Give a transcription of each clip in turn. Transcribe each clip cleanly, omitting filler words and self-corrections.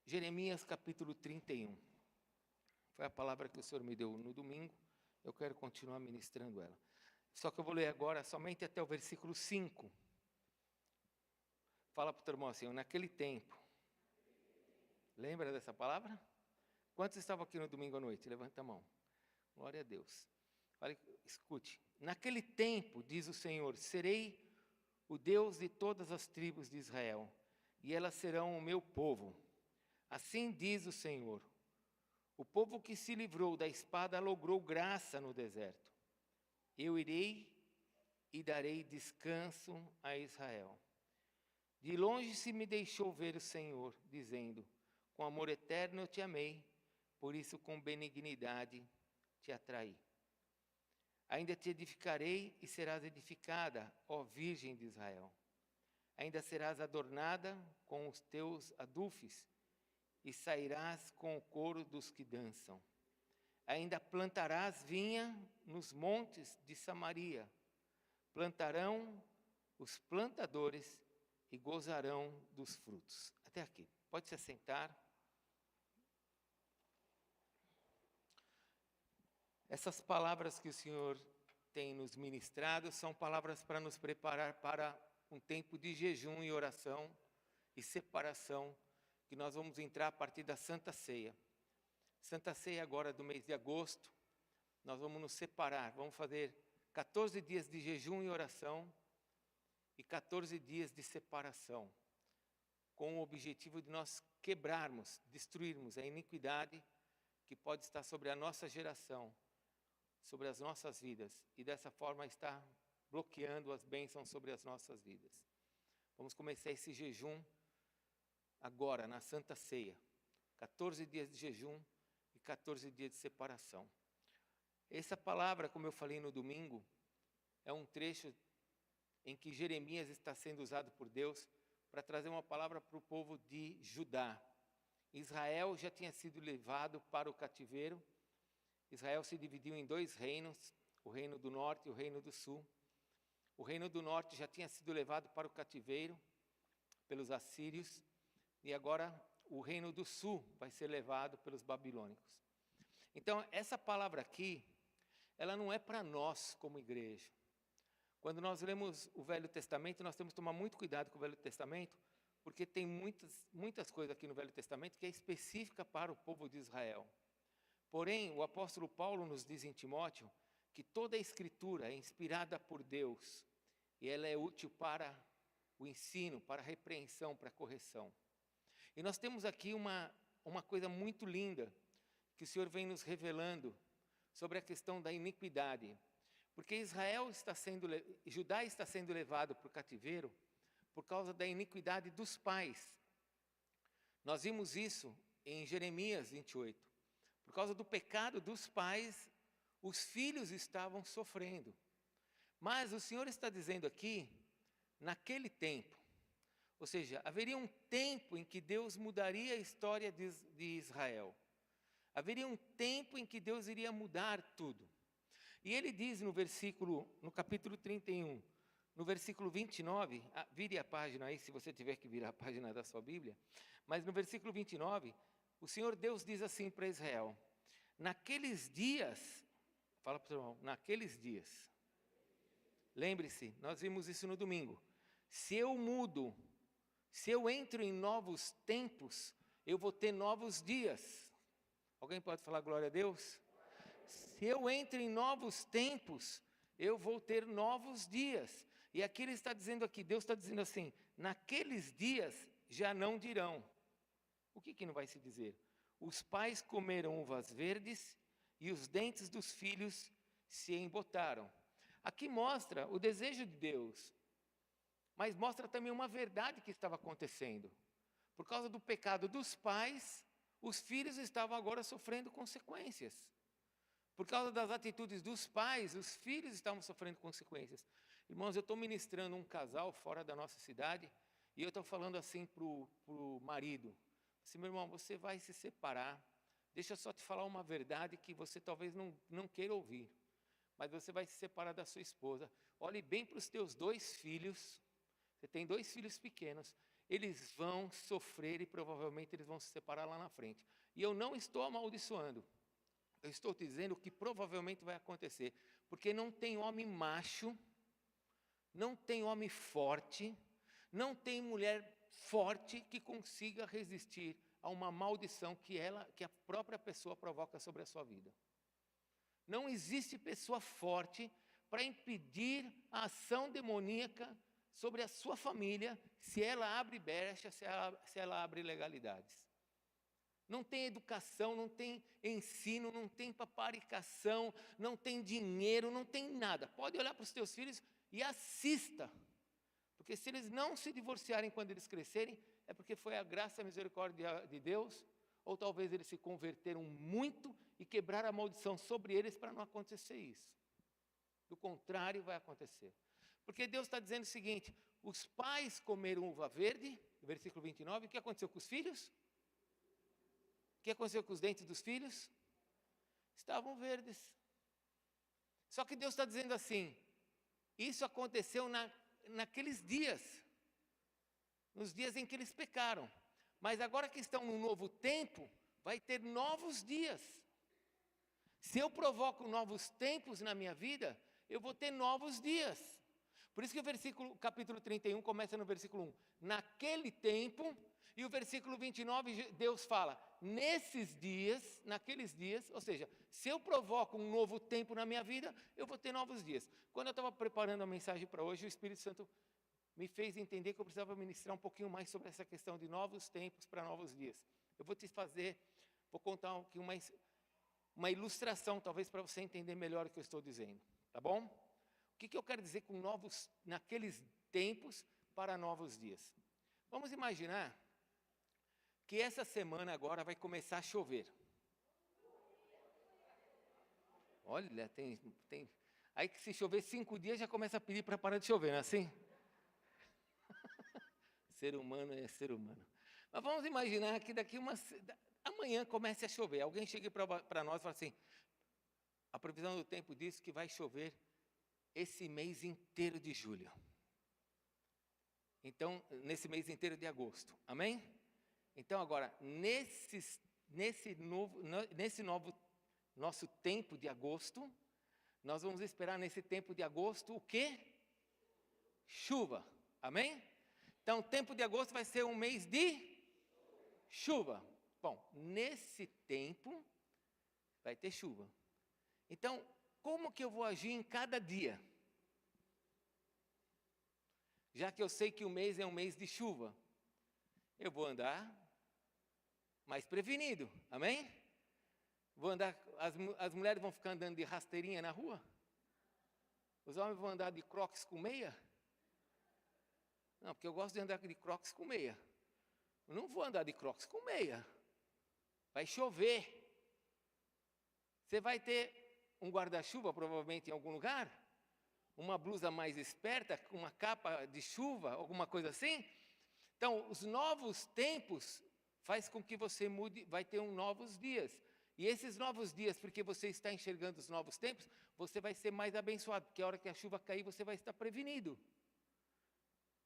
Jeremias capítulo 31. Foi a palavra que o Senhor me deu no domingo, eu quero continuar ministrando ela. Só que eu vou ler agora somente até o versículo 5. Fala para o teu irmão assim, naquele tempo. Lembra dessa palavra? Quantos estavam aqui no domingo à noite? Levanta a mão. Glória a Deus. Olha, escute. Naquele tempo, diz o Senhor, serei o Deus de todas as tribos de Israel, e elas serão o meu povo. Assim diz o Senhor. O povo que se livrou da espada logrou graça no deserto. Eu irei e darei descanso a Israel. De longe se me deixou ver o Senhor, dizendo, com amor eterno eu te amei, por isso com benignidade te atraí. Ainda te edificarei e serás edificada, ó Virgem de Israel. Ainda serás adornada com os teus adufes, e sairás com o coro dos que dançam. Ainda plantarás vinha nos montes de Samaria. Plantarão os plantadores e gozarão dos frutos. Até aqui. Pode se assentar. Essas palavras que o Senhor tem nos ministrado são palavras para nos preparar para um tempo de jejum e oração e separação que nós vamos entrar a partir da Santa Ceia. Santa Ceia agora do mês de agosto, nós vamos nos separar, vamos fazer 14 dias de jejum e oração e 14 dias de separação, com o objetivo de nós quebrarmos, destruirmos a iniquidade que pode estar sobre a nossa geração, sobre as nossas vidas, e dessa forma está bloqueando as bênçãos sobre as nossas vidas. Vamos começar esse jejum agora, na Santa Ceia, 14 dias de jejum e 14 dias de separação. Essa palavra, como eu falei no domingo, é um trecho em que Jeremias está sendo usado por Deus para trazer uma palavra para o povo de Judá. Israel já tinha sido levado para o cativeiro. Israel se dividiu em dois reinos, o reino do norte e o reino do sul. O reino do norte já tinha sido levado para o cativeiro pelos assírios, e agora o reino do sul vai ser levado pelos babilônicos. Então, essa palavra aqui, ela não é para nós como igreja. Quando nós lemos o Velho Testamento, nós temos que tomar muito cuidado com o Velho Testamento, porque tem muitas coisas aqui no Velho Testamento que é específica para o povo de Israel. Porém, o apóstolo Paulo nos diz em Timóteo que toda a Escritura é inspirada por Deus e ela é útil para o ensino, para a repreensão, para a correção. E nós temos aqui uma coisa muito linda que o Senhor vem nos revelando sobre a questão da iniquidade. Porque Judá está sendo levado para o cativeiro por causa da iniquidade dos pais. Nós vimos isso em Jeremias 28. Por causa do pecado dos pais, os filhos estavam sofrendo. Mas o Senhor está dizendo aqui, naquele tempo, ou seja, haveria um tempo em que Deus mudaria a história de Israel. Haveria um tempo em que Deus iria mudar tudo. E ele diz no capítulo 31, no versículo 29, vire a página aí, se você tiver que virar a página da sua Bíblia, mas no versículo 29, o Senhor Deus diz assim para Israel, naqueles dias, fala para o irmão, naqueles dias, lembre-se, nós vimos isso no domingo, se eu mudo, se eu entro em novos tempos, eu vou ter novos dias. Alguém pode falar glória a Deus? Se eu entro em novos tempos, eu vou ter novos dias. E aqui ele está dizendo aqui, Deus está dizendo assim, naqueles dias já não dirão. O que não vai se dizer? Os pais comeram uvas verdes e os dentes dos filhos se embotaram. Aqui mostra o desejo de Deus, mas mostra também uma verdade que estava acontecendo. Por causa do pecado dos pais, os filhos estavam agora sofrendo consequências. Por causa das atitudes dos pais, os filhos estavam sofrendo consequências. Irmãos, eu estou ministrando um casal fora da nossa cidade, e eu estou falando assim para o marido, assim, meu irmão, você vai se separar, deixa eu só te falar uma verdade que você talvez não queira ouvir, mas você vai se separar da sua esposa. Olhe bem para os teus dois filhos, você tem 2 filhos pequenos, eles vão sofrer e provavelmente eles vão se separar lá na frente. E eu não estou amaldiçoando. Eu estou dizendo o que provavelmente vai acontecer. Porque não tem homem macho, não tem homem forte, não tem mulher forte que consiga resistir a uma maldição que a própria pessoa provoca sobre a sua vida. Não existe pessoa forte para impedir a ação demoníaca sobre a sua família, se ela abre brecha, se ela abre ilegalidades. Não tem educação, não tem ensino, não tem paparicação, não tem dinheiro, não tem nada. Pode olhar para os teus filhos e assista. Porque se eles não se divorciarem quando eles crescerem, é porque foi a graça e a misericórdia de Deus, ou talvez eles se converteram muito e quebraram a maldição sobre eles para não acontecer isso. Do contrário, vai acontecer. Porque Deus está dizendo o seguinte, os pais comeram uva verde, versículo 29, o que aconteceu com os filhos? O que aconteceu com os dentes dos filhos? Estavam verdes. Só que Deus está dizendo assim, isso aconteceu naqueles dias, nos dias em que eles pecaram. Mas agora que estão num novo tempo, vai ter novos dias. Se eu provoco novos tempos na minha vida, eu vou ter novos dias. Por isso que o capítulo 31 começa no versículo 1. Naquele tempo, e o versículo 29, Deus fala, nesses dias, naqueles dias, ou seja, se eu provoco um novo tempo na minha vida, eu vou ter novos dias. Quando eu estava preparando a mensagem para hoje, o Espírito Santo me fez entender que eu precisava ministrar um pouquinho mais sobre essa questão de novos tempos para novos dias. Eu vou contar aqui uma ilustração, talvez para você entender melhor o que eu estou dizendo, tá bom? O que eu quero dizer com novos, naqueles tempos para novos dias? Vamos imaginar que essa semana agora vai começar a chover. Olha, tem... Aí que se chover 5 dias já começa a pedir para parar de chover, não é assim? Ser humano é ser humano. Mas vamos imaginar que amanhã comece a chover. Alguém chega para nós e fala assim, a previsão do tempo diz que vai chover esse mês inteiro de julho. Então, nesse mês inteiro de agosto. Amém? Então, agora, nesse novo nosso tempo de agosto, nós vamos esperar nesse tempo de agosto o quê? Chuva. Amém? Então, o tempo de agosto vai ser um mês de chuva. Bom, nesse tempo vai ter chuva. Então, como que eu vou agir em cada dia? Já que eu sei que o mês é um mês de chuva, eu vou andar mais prevenido, amém? Vou andar, as mulheres vão ficar andando de rasteirinha na rua? Os homens vão andar de crocs com meia? Não, porque eu gosto de andar de crocs com meia. Eu não vou andar de crocs com meia. Vai chover. Você vai ter um guarda-chuva provavelmente em algum lugar? Uma blusa mais esperta, com uma capa de chuva, alguma coisa assim? Então, os novos tempos faz com que você mude, vai ter novos dias. E esses novos dias, porque você está enxergando os novos tempos, você vai ser mais abençoado, porque a hora que a chuva cair, você vai estar prevenido.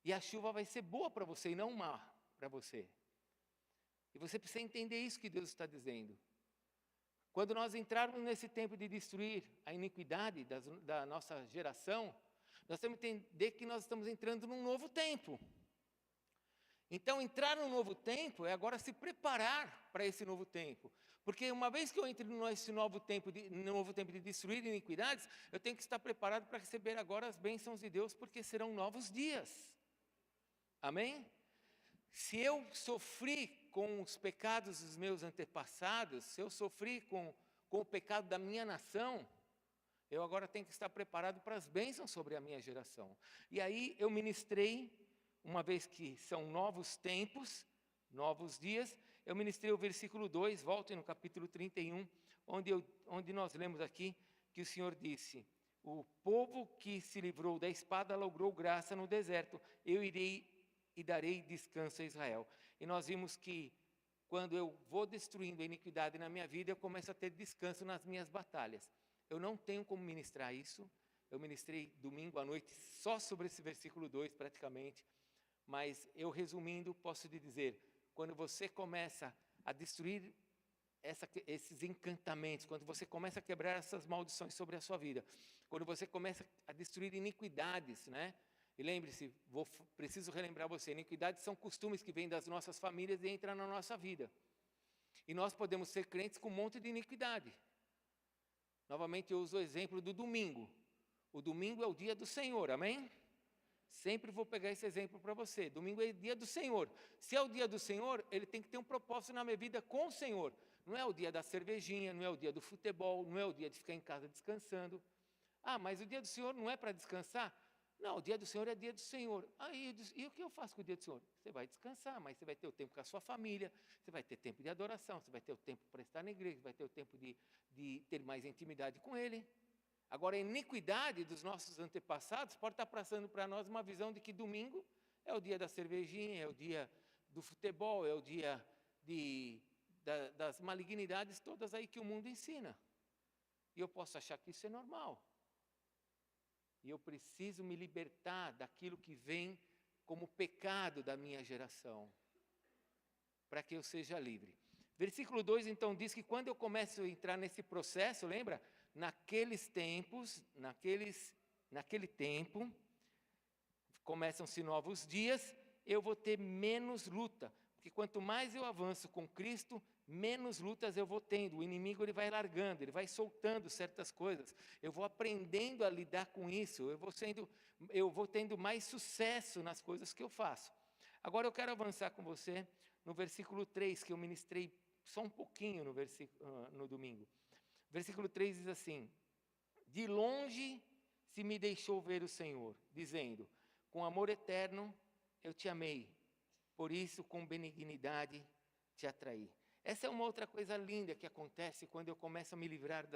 E a chuva vai ser boa para você e não má para você. E você precisa entender isso que Deus está dizendo. Quando nós entrarmos nesse tempo de destruir a iniquidade da nossa geração, nós temos que entender que nós estamos entrando num novo tempo. Então, entrar num novo tempo é agora se preparar para esse novo tempo. Porque uma vez que eu entre nesse novo tempo de destruir iniquidades, eu tenho que estar preparado para receber agora as bênçãos de Deus, porque serão novos dias. Amém? Se eu sofri com os pecados dos meus antepassados, se eu sofri com o pecado da minha nação, eu agora tenho que estar preparado para as bênçãos sobre a minha geração. E aí eu ministrei, uma vez que são novos tempos, novos dias, eu ministrei o versículo 2, voltem no capítulo 31, onde nós lemos aqui que o Senhor disse, o povo que se livrou da espada logrou graça no deserto, eu irei e darei descanso a Israel. E nós vimos que quando eu vou destruindo a iniquidade na minha vida, eu começo a ter descanso nas minhas batalhas. Eu não tenho como ministrar isso, eu ministrei domingo à noite só sobre esse versículo 2 praticamente, Mas eu, resumindo, posso lhe dizer, quando você começa a destruir esses encantamentos, quando você começa a quebrar essas maldições sobre a sua vida, quando você começa a destruir iniquidades, né? E lembre-se, preciso relembrar você, iniquidades são costumes que vêm das nossas famílias e entram na nossa vida. E nós podemos ser crentes com um monte de iniquidade. Novamente eu uso o exemplo do domingo. O domingo é o dia do Senhor, amém? Sempre vou pegar esse exemplo para você. Domingo é o dia do Senhor. Se é o dia do Senhor, ele tem que ter um propósito na minha vida com o Senhor. Não é o dia da cervejinha, não é o dia do futebol, não é o dia de ficar em casa descansando. Ah, mas o dia do Senhor não é para descansar? Não, o dia do Senhor é dia do Senhor. Aí, e o que eu faço com o dia do Senhor? Você vai descansar, mas você vai ter o tempo com a sua família, você vai ter tempo de adoração, você vai ter o tempo para estar na igreja, você vai ter o tempo de ter mais intimidade com Ele. Agora, a iniquidade dos nossos antepassados pode estar passando para nós uma visão de que domingo é o dia da cervejinha, é o dia do futebol, é o dia das malignidades todas aí que o mundo ensina. E eu posso achar que isso é normal. E eu preciso me libertar daquilo que vem como pecado da minha geração, para que eu seja livre. Versículo 2, então, diz que quando eu começo a entrar nesse processo, lembra? Naquele tempo, começam-se novos dias, eu vou ter menos luta, porque quanto mais eu avanço com Cristo, menos lutas eu vou tendo. O inimigo ele vai largando, ele vai soltando certas coisas. Eu vou aprendendo a lidar com isso, eu vou tendo mais sucesso nas coisas que eu faço. Agora eu quero avançar com você no versículo 3, que eu ministrei só um pouquinho no domingo. Versículo 3 diz assim: de longe se me deixou ver o Senhor, dizendo, com amor eterno eu te amei, por isso com benignidade te atraí. Essa é uma outra coisa linda que acontece quando eu começo a me livrar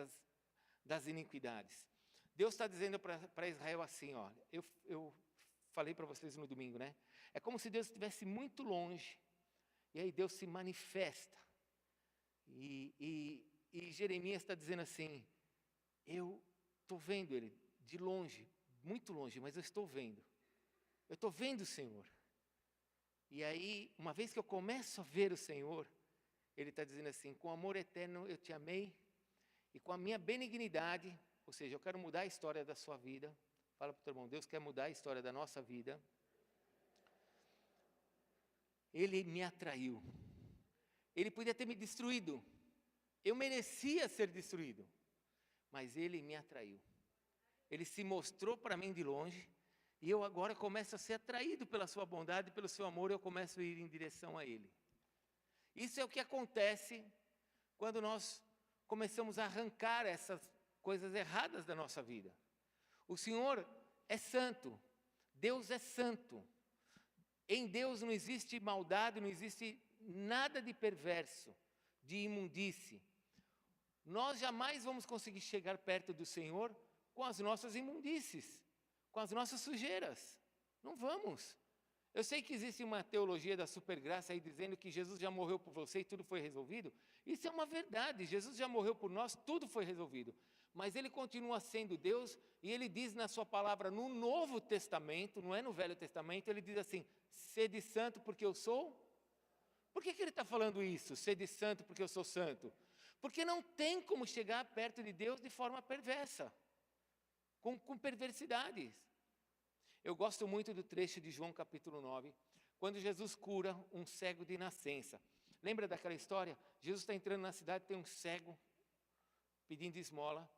das iniquidades. Deus está dizendo para Israel assim, ó, eu falei para vocês no domingo, né? É como se Deus estivesse muito longe, e aí Deus se manifesta. E Jeremias está dizendo assim, eu estou vendo Ele de longe, muito longe, mas eu estou vendo. Eu estou vendo o Senhor. E aí, uma vez que eu começo a ver o Senhor, Ele está dizendo assim, com amor eterno eu te amei, e com a minha benignidade, ou seja, eu quero mudar a história da sua vida. Fala para o teu irmão, Deus quer mudar a história da nossa vida. Ele me atraiu. Ele podia ter me destruído. Eu merecia ser destruído. Mas Ele me atraiu. Ele se mostrou para mim de longe. E eu agora começo a ser atraído pela sua bondade, pelo seu amor. Eu começo a ir em direção a Ele. Isso é o que acontece quando nós começamos a arrancar essas coisas erradas da nossa vida. O Senhor é santo. Deus é santo. Em Deus não existe maldade, não existe nada de perverso, de imundície. Nós jamais vamos conseguir chegar perto do Senhor com as nossas imundícies, com as nossas sujeiras. Não vamos. Eu sei que existe uma teologia da supergraça aí dizendo que Jesus já morreu por você e tudo foi resolvido. Isso é uma verdade, Jesus já morreu por nós, tudo foi resolvido. Mas Ele continua sendo Deus e Ele diz na sua palavra no Novo Testamento, não é no Velho Testamento, Ele diz assim, sede santo porque eu sou. Por que Ele está falando isso, sede santo porque eu sou santo? Porque não tem como chegar perto de Deus de forma perversa, com perversidades. Eu gosto muito do trecho de João capítulo 9, quando Jesus cura um cego de nascença. Lembra daquela história? Jesus está entrando na cidade, tem um cego pedindo esmola,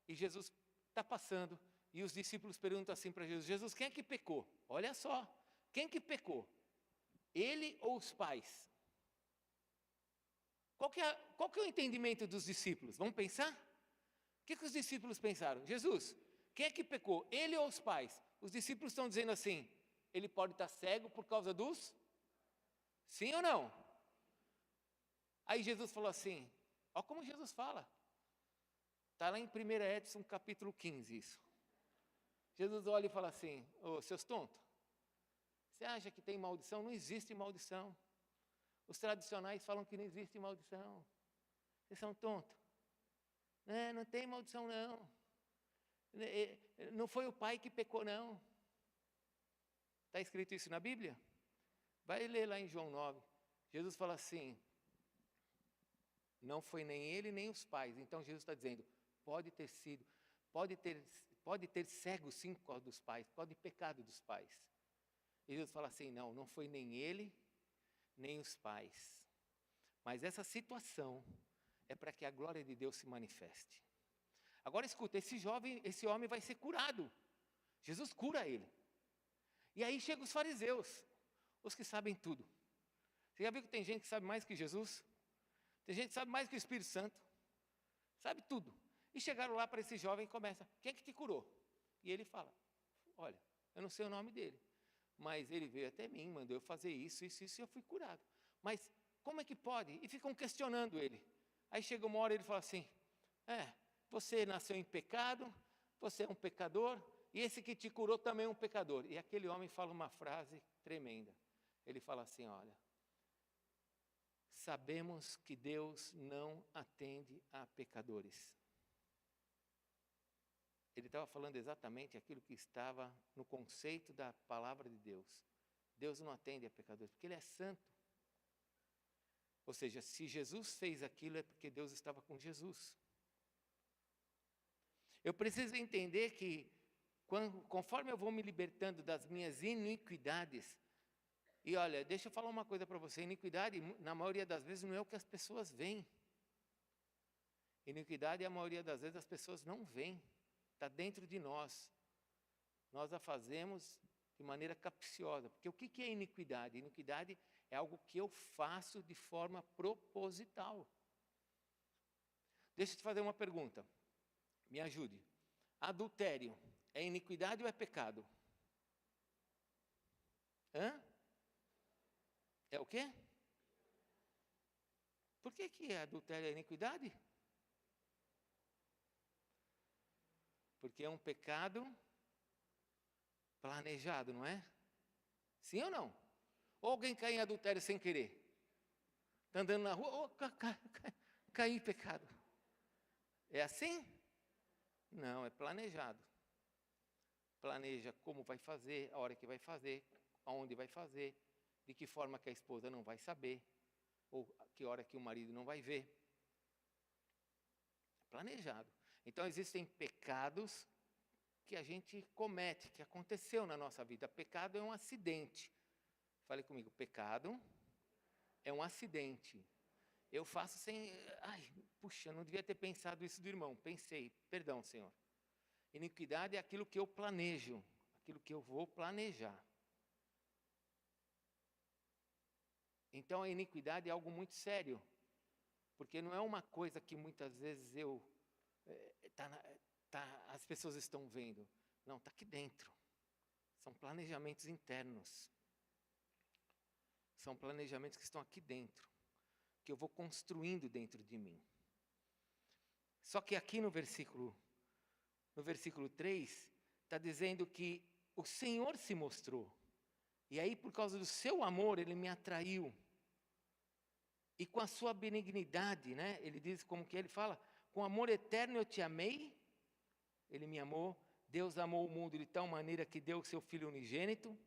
e Jesus está passando, e os discípulos perguntam assim para Jesus, Jesus, quem é que pecou? Olha só, quem que pecou? Ele ou os pais? Qual que é o entendimento dos discípulos? Vamos pensar? O que os discípulos pensaram? Jesus, quem é que pecou? Ele ou os pais? Os discípulos estão dizendo assim, ele pode estar cego por causa dos? Sim ou não? Aí Jesus falou assim, olha como Jesus fala. Está lá em 1 Edson capítulo 15 isso. Jesus olha e fala assim, ô seus tontos, você acha que tem maldição? Não existe maldição. Os tradicionais falam que não existe maldição. Vocês são tontos. Não tem maldição não. Não foi o pai que pecou não. Está escrito isso na Bíblia? Vai ler lá em João 9. Jesus fala assim, não foi nem ele nem os pais. Então Jesus está dizendo, pode ter cego sim por causa dos pais, por causa de pecado dos pais. E Jesus fala assim, não foi nem ele, nem os pais. Mas essa situação é para que a glória de Deus se manifeste. Agora escuta, esse homem vai ser curado. Jesus cura ele. E aí chegam os fariseus, os que sabem tudo. Você já viu que tem gente que sabe mais que Jesus? Tem gente que sabe mais que o Espírito Santo. Sabe tudo. E chegaram lá para esse jovem e começa, quem é que te curou? E ele fala, olha, eu não sei o nome dele, mas ele veio até mim, mandou eu fazer isso, e eu fui curado. Mas como é que pode? E ficam questionando ele. Aí chega uma hora e ele fala assim, você nasceu em pecado, você é um pecador, e esse que te curou também é um pecador. E aquele homem fala uma frase tremenda. Ele fala assim, olha, sabemos que Deus não atende a pecadores. Ele estava falando exatamente aquilo que estava no conceito da palavra de Deus. Deus não atende a pecadores, porque Ele é santo. Ou seja, se Jesus fez aquilo é porque Deus estava com Jesus. Eu preciso entender que, conforme eu vou me libertando das minhas iniquidades, e olha, deixa eu falar uma coisa para você, iniquidade, na maioria das vezes, não é o que as pessoas veem. Iniquidade, a maioria das vezes, as pessoas não veem. Está dentro de nós. Nós a fazemos de maneira capciosa. Porque o que é iniquidade? Iniquidade é algo que eu faço de forma proposital. Deixa eu te fazer uma pergunta. Me ajude. Adultério é iniquidade ou é pecado? É o quê? Por que adultério é iniquidade? Porque é um pecado planejado, não é? Sim ou não? Ou alguém cai em adultério sem querer? Está andando na rua, cai em pecado. É assim? Não, é planejado. Planeja como vai fazer, a hora que vai fazer, aonde vai fazer, de que forma que a esposa não vai saber, ou que hora que o marido não vai ver. Planejado. Então existem pecados que a gente comete, que aconteceu na nossa vida. Pecado é um acidente. Fale comigo, pecado é um acidente. Eu faço sem... puxa, não devia ter pensado isso do irmão. Pensei, perdão, Senhor. Iniquidade é aquilo que eu planejo, aquilo que eu vou planejar. Então a iniquidade é algo muito sério, porque não é uma coisa que muitas vezes as pessoas estão vendo. Não, está aqui dentro. São planejamentos internos. São planejamentos que estão aqui dentro, que eu vou construindo dentro de mim. Só que aqui no versículo 3, está dizendo que o Senhor se mostrou. E aí, por causa do seu amor, Ele me atraiu. E com a sua benignidade, né? Ele diz como que ele fala, com amor eterno eu te amei, Ele me amou. Deus amou o mundo de tal maneira que deu o seu Filho unigênito,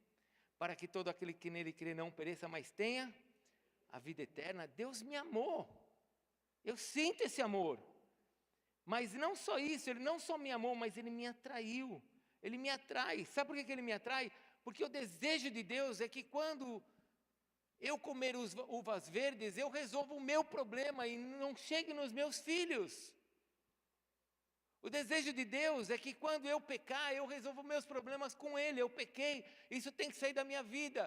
para que todo aquele que nele crê não pereça, mas tenha a vida eterna. Deus me amou. Eu sinto esse amor. Mas não só isso, Ele não só me amou, mas Ele me atraiu. Ele me atrai. Sabe por que Ele me atrai? Porque o desejo de Deus é que quando eu comer uvas verdes, eu resolvo o meu problema e não chegue nos meus filhos. O desejo de Deus é que quando eu pecar, eu resolvo meus problemas com Ele. Eu pequei, isso tem que sair da minha vida.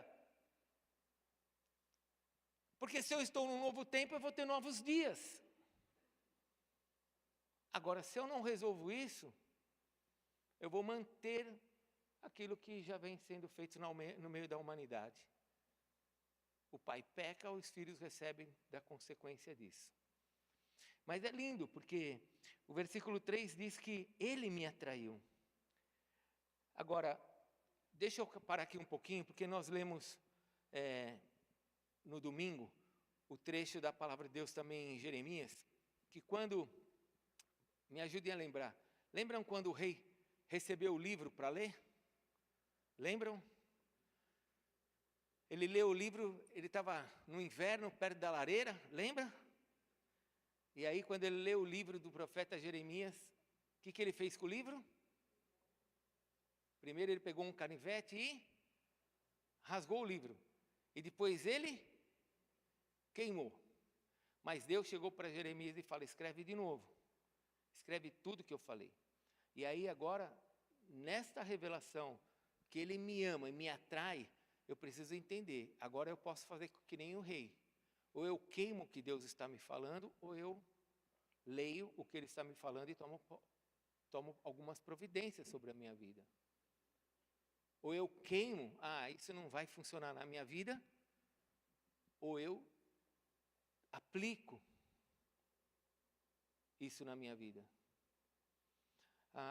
Porque se eu estou num novo tempo, eu vou ter novos dias. Agora, se eu não resolvo isso, eu vou manter aquilo que já vem sendo feito no meio da humanidade. O pai peca, os filhos recebem da consequência disso. Mas é lindo, porque o versículo 3 diz que Ele me atraiu. Agora, deixa eu parar aqui um pouquinho, porque nós lemos no domingo o trecho da palavra de Deus também em Jeremias, que quando... Me ajudem a lembrar. Lembram quando o rei recebeu o livro para ler? Lembram? Ele leu o livro, ele estava no inverno, perto da lareira, lembra? E aí, quando ele leu o livro do profeta Jeremias, o que ele fez com o livro? Primeiro ele pegou um canivete e rasgou o livro. E depois ele queimou. Mas Deus chegou para Jeremias e falou: escreve de novo. Escreve tudo que eu falei. E aí agora, nesta revelação, que ele me ama e me atrai, eu preciso entender. Agora eu posso fazer que nem o rei. Ou eu queimo o que Deus está me falando, ou eu leio o que Ele está me falando e tomo algumas providências sobre a minha vida. Ou eu queimo, isso não vai funcionar na minha vida, ou eu aplico isso na minha vida.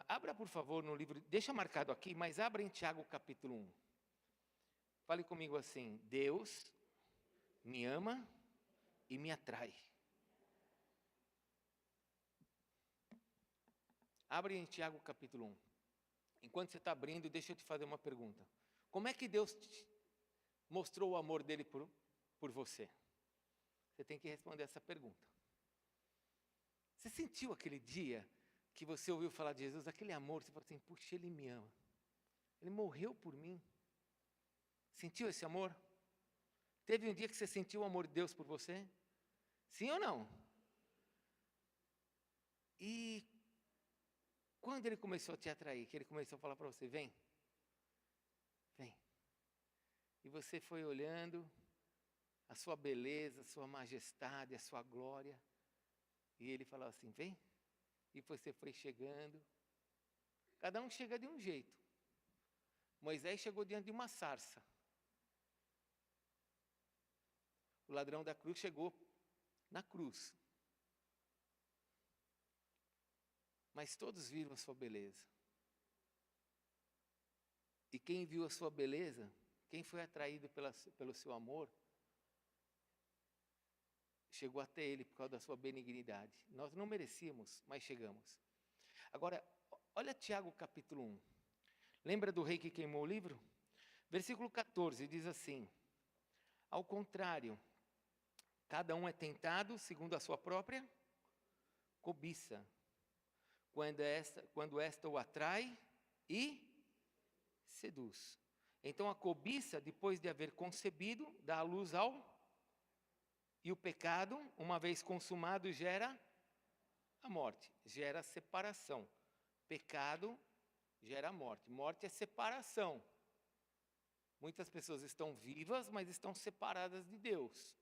Abra, por favor, no livro, deixa marcado aqui, mas abra em Tiago capítulo 1. Fale comigo assim: Deus me ama e me atrai. Abre em Tiago capítulo 1. Enquanto você está abrindo, deixa eu te fazer uma pergunta. Como é que Deus mostrou o amor dele por você? Você tem que responder essa pergunta. Você sentiu aquele dia que você ouviu falar de Jesus, aquele amor, você falou assim: puxa, ele me ama. Ele morreu por mim. Sentiu esse amor? Teve um dia que você sentiu o amor de Deus por você? Sim ou não? E quando ele começou a te atrair, que ele começou a falar para você: vem, vem. E você foi olhando a sua beleza, a sua majestade, a sua glória. E ele falou assim: vem. E você foi chegando. Cada um chega de um jeito. Moisés chegou diante de uma sarça. O ladrão da cruz chegou na cruz. Mas todos viram a sua beleza. E quem viu a sua beleza, quem foi atraído pelo seu amor, chegou até ele por causa da sua benignidade. Nós não merecíamos, mas chegamos. Agora, olha Tiago capítulo 1. Lembra do rei que queimou o livro? Versículo 14 diz assim: ao contrário, cada um é tentado segundo a sua própria cobiça, quando esta o atrai e seduz. Então a cobiça, depois de haver concebido, dá a luz e o pecado, uma vez consumado, gera a morte, gera a separação. Pecado gera a morte. Morte é separação. Muitas pessoas estão vivas, mas estão separadas de Deus.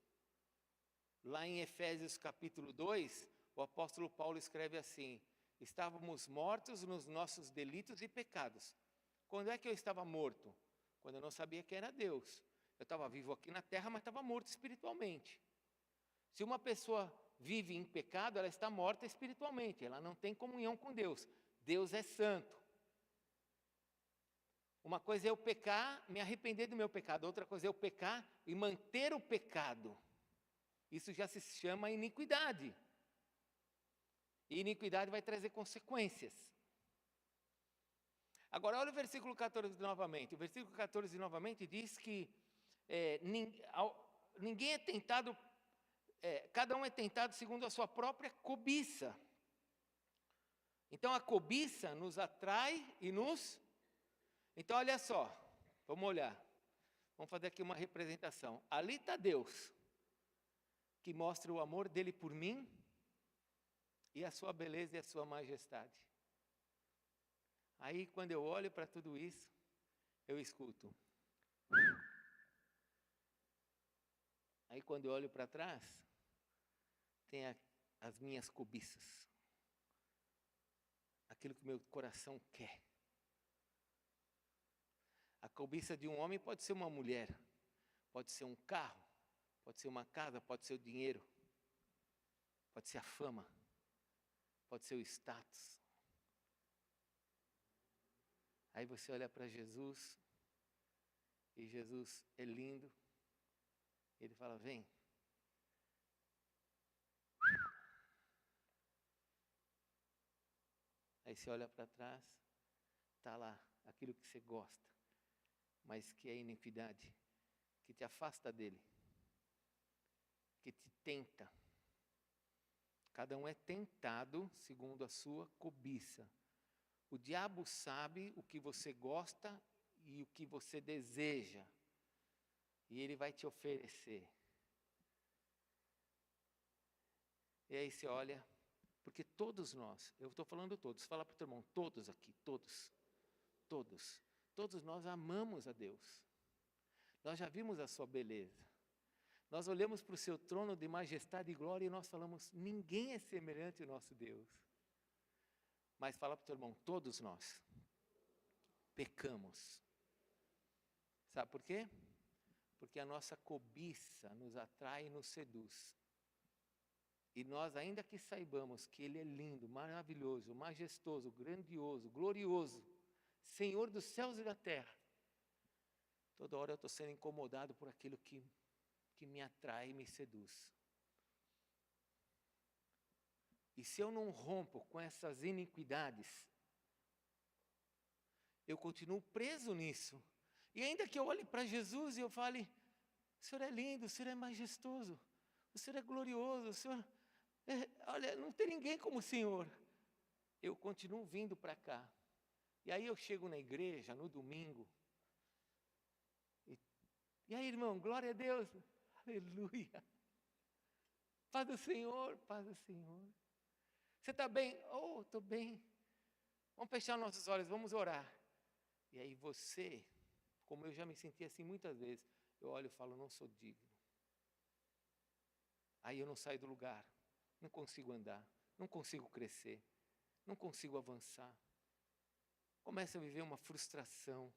Lá em Efésios capítulo 2, o apóstolo Paulo escreve assim: estávamos mortos nos nossos delitos e pecados. Quando é que eu estava morto? Quando eu não sabia quem era Deus. Eu estava vivo aqui na terra, mas estava morto espiritualmente. Se uma pessoa vive em pecado, ela está morta espiritualmente. Ela não tem comunhão com Deus. Deus é santo. Uma coisa é eu pecar, me arrepender do meu pecado. Outra coisa é eu pecar e manter o pecado. Isso já se chama iniquidade. E iniquidade vai trazer consequências. Agora, olha o versículo 14 novamente. O versículo 14 novamente diz que ninguém é tentado, cada um é tentado segundo a sua própria cobiça. Então, a cobiça nos atrai e nos... Então, olha só, vamos olhar. Vamos fazer aqui uma representação. Ali está Deus, que mostra o amor dele por mim e a sua beleza e a sua majestade. Aí, quando eu olho para tudo isso, eu escuto. Aí, quando eu olho para trás, tem as minhas cobiças. Aquilo que meu coração quer. A cobiça de um homem pode ser uma mulher, pode ser um carro, pode ser uma casa, pode ser o dinheiro, pode ser a fama, pode ser o status. Aí você olha para Jesus, e Jesus é lindo, ele fala: vem. Aí você olha para trás, está lá aquilo que você gosta, mas que é iniquidade, que te afasta dele, que te tenta. Cada um é tentado segundo a sua cobiça. O diabo sabe o que você gosta e o que você deseja. E ele vai te oferecer. E aí você olha, porque todos nós, eu estou falando todos, fala para o teu irmão, todos aqui, todos nós amamos a Deus. Nós já vimos a sua beleza. Nós olhamos para o seu trono de majestade e glória e nós falamos, ninguém é semelhante ao nosso Deus. Mas fala para o teu irmão, todos nós pecamos. Sabe por quê? Porque a nossa cobiça nos atrai e nos seduz. E nós, ainda que saibamos que Ele é lindo, maravilhoso, majestoso, grandioso, glorioso, Senhor dos céus e da terra, toda hora eu estou sendo incomodado por aquilo que me atrai e me seduz. E se eu não rompo com essas iniquidades, eu continuo preso nisso. E ainda que eu olhe para Jesus e eu fale, o Senhor é lindo, o Senhor é majestoso, o Senhor é glorioso, o Senhor, olha, não tem ninguém como o Senhor. Eu continuo vindo para cá. E aí eu chego na igreja no domingo. E aí, irmão, glória a Deus. Aleluia. Paz do Senhor, paz do Senhor. Você está bem? Oh, estou bem. Vamos fechar nossos olhos, vamos orar. E aí você, como eu já me senti assim muitas vezes, eu olho e falo, não sou digno. Aí eu não saio do lugar, não consigo andar, não consigo crescer, não consigo avançar. Começo a viver uma frustração.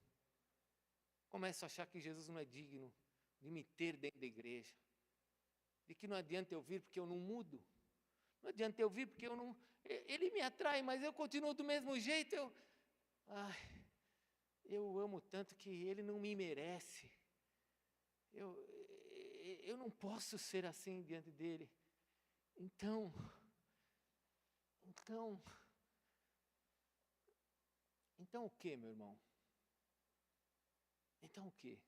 Começo a achar que Jesus não é digno de me ter dentro da igreja. De que não adianta eu vir porque eu não mudo. Não adianta eu vir porque eu não... Ele me atrai, mas eu continuo do mesmo jeito. Eu amo tanto que ele não me merece. Eu não posso ser assim diante dele. Então o que, meu irmão? Então o que?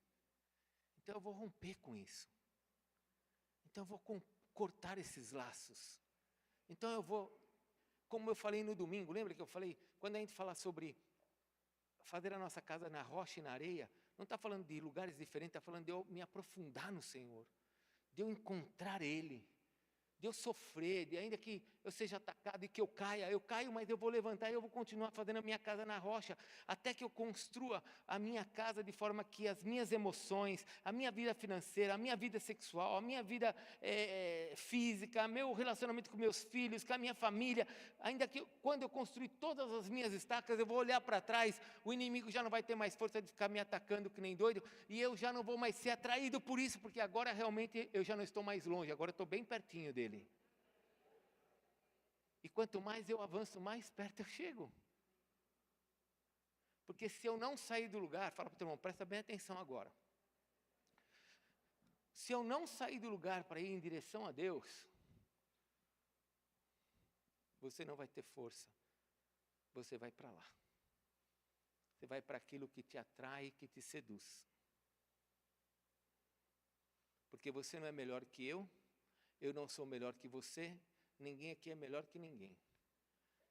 Então eu vou romper com isso. Então eu vou cortar esses laços. Então eu vou, como eu falei no domingo, lembra que eu falei? Quando a gente fala sobre fazer a nossa casa na rocha e na areia, não está falando de lugares diferentes, está falando de eu me aprofundar no Senhor, de eu encontrar Ele, de eu sofrer, de ainda que eu seja atacado e que eu caio, mas eu vou levantar e eu vou continuar fazendo a minha casa na rocha, até que eu construa a minha casa de forma que as minhas emoções, a minha vida financeira, a minha vida sexual, a minha vida física, meu relacionamento com meus filhos, com a minha família, ainda que quando eu construir todas as minhas estacas, eu vou olhar para trás, o inimigo já não vai ter mais força de ficar me atacando que nem doido, e eu já não vou mais ser atraído por isso, porque agora realmente eu já não estou mais longe, agora eu estou bem pertinho dele. E quanto mais eu avanço, mais perto eu chego. Porque se eu não sair do lugar, fala para o teu irmão, presta bem atenção agora. Se eu não sair do lugar para ir em direção a Deus, você não vai ter força. Você vai para lá. Você vai para aquilo que te atrai, que te seduz. Porque você não é melhor que eu não sou melhor que você, ninguém aqui é melhor que ninguém.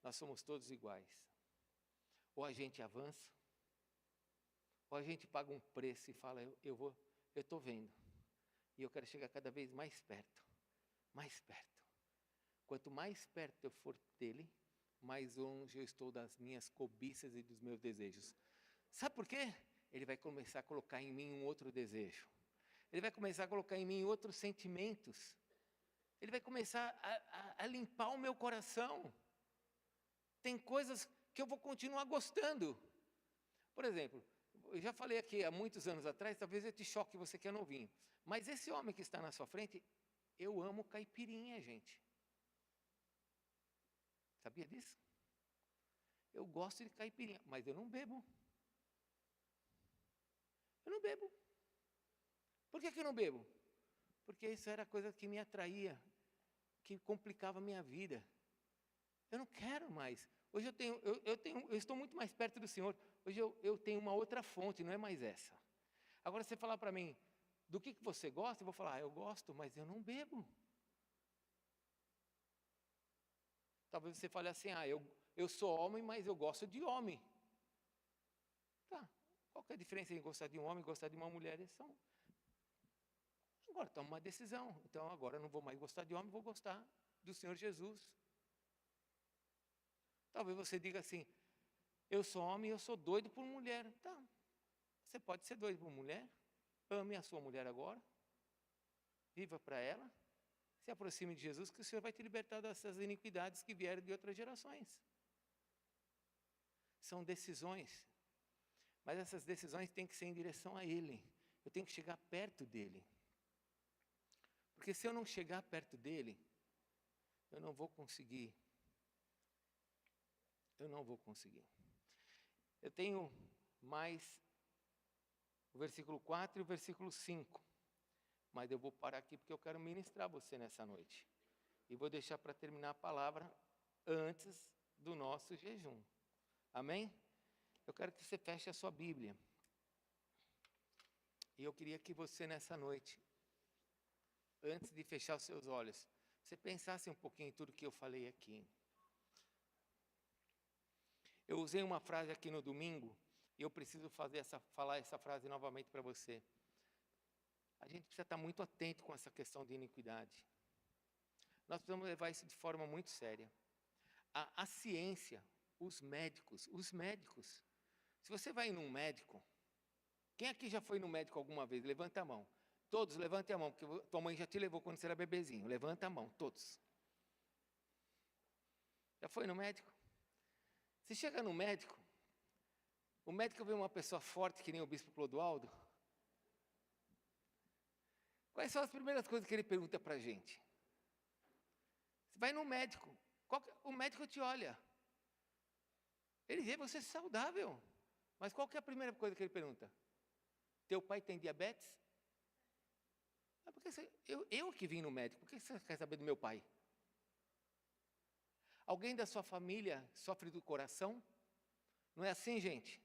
Nós somos todos iguais. Ou a gente avança, ou a gente paga um preço e fala, eu estou vendo. E eu quero chegar cada vez mais perto, mais perto. Quanto mais perto eu for dele, mais longe eu estou das minhas cobiças e dos meus desejos. Sabe por quê? Ele vai começar a colocar em mim um outro desejo. Ele vai começar a colocar em mim outros sentimentos. Ele vai começar a limpar o meu coração. Tem coisas que eu vou continuar gostando. Por exemplo, eu já falei aqui há muitos anos atrás, talvez eu te choque você que é novinho. Mas esse homem que está na sua frente, eu amo caipirinha, gente. Sabia disso? Eu gosto de caipirinha, mas eu não bebo. Eu não bebo. Por que eu não bebo? Porque isso era coisa que me atraía, que complicava a minha vida. Eu não quero mais. Hoje eu estou muito mais perto do Senhor. Hoje eu tenho uma outra fonte, não é mais essa. Agora você falar para mim, Do que você gosta? Eu vou falar, eu gosto, mas eu não bebo. Talvez você fale assim, eu sou homem, mas eu gosto de homem. Tá, qual que é a diferença em gostar de um homem e gostar de uma mulher? Eles são... Agora toma uma decisão. Então agora eu não vou mais gostar de homem, vou gostar do Senhor Jesus. Talvez você diga assim, eu sou homem e eu sou doido por mulher. Tá, você pode ser doido por mulher, ame a sua mulher agora, viva para ela, se aproxime de Jesus, que o Senhor vai te libertar dessas iniquidades que vieram de outras gerações. São decisões, mas essas decisões têm que ser em direção a Ele. Eu tenho que chegar perto dEle. Porque se eu não chegar perto dEle, eu não vou conseguir. Eu tenho mais o versículo 4 e o versículo 5. Mas eu vou parar aqui porque eu quero ministrar você nessa noite. E vou deixar para terminar a palavra antes do nosso jejum. Amém? Eu quero que você feche a sua Bíblia. E eu queria que você nessa noite, antes de fechar os seus olhos, você pensasse um pouquinho em tudo que eu falei aqui. Eu usei uma frase aqui no domingo, e eu preciso falar essa frase novamente para você. A gente precisa estar muito atento com essa questão de iniquidade. Nós precisamos levar isso de forma muito séria. A ciência, os médicos. Se você vai num médico, quem aqui já foi no médico alguma vez? Levanta a mão. Todos, levante a mão, porque tua mãe já te levou quando você era bebezinho. Levanta a mão, todos. Já foi no médico? Você chega no médico, o médico vê uma pessoa forte, que nem o bispo Clodoaldo. Quais são as primeiras coisas que ele pergunta para a gente? Você vai no médico, o médico te olha. Ele vê você saudável. Mas qual que é a primeira coisa que ele pergunta? Teu pai tem diabetes? Eu que vim no médico, por que você quer saber do meu pai? Alguém da sua família sofre do coração? Não é assim, gente?